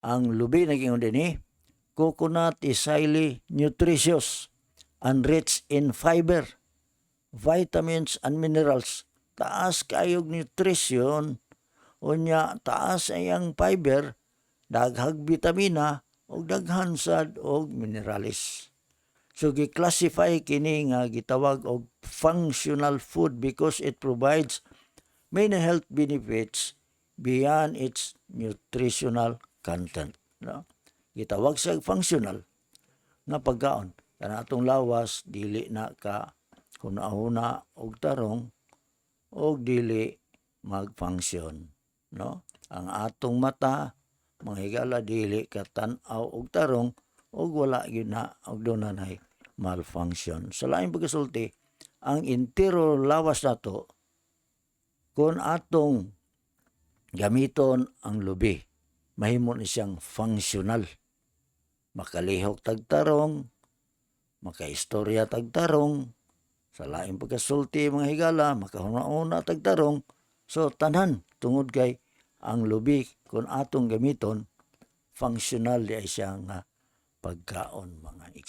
Ang lubi naging dinhi, coconut is highly nutritious and rich in fiber, vitamins and minerals. Taas kayog nutrition, unya taas ayang fiber, daghag vitamina ug daghan sad og minerales. So gi-classify kini nga gitawag og functional food because it provides many health benefits beyond its nutritional content. No? Gitawag siya functional nga pagkaon. Kana atong lawas dili na ka hunahuna og tarong og dili mag-function. No? Ang atong mata, mga higala dili ka tan-aw og tarong og wala gyud na og dunay malfunction. Sa laing pagkasulti, ang entero lawas nato kung atong gamiton ang lubi, mahimo ni siyang functional. Makalihok tagtarong, makaistorya tagtarong, sa laing pagkasulti mga higala, makahuna-una tagtarong. So tanan tungod kay ang lubi kung atong gamiton, functional di siya nga pagkaon mga igsoon.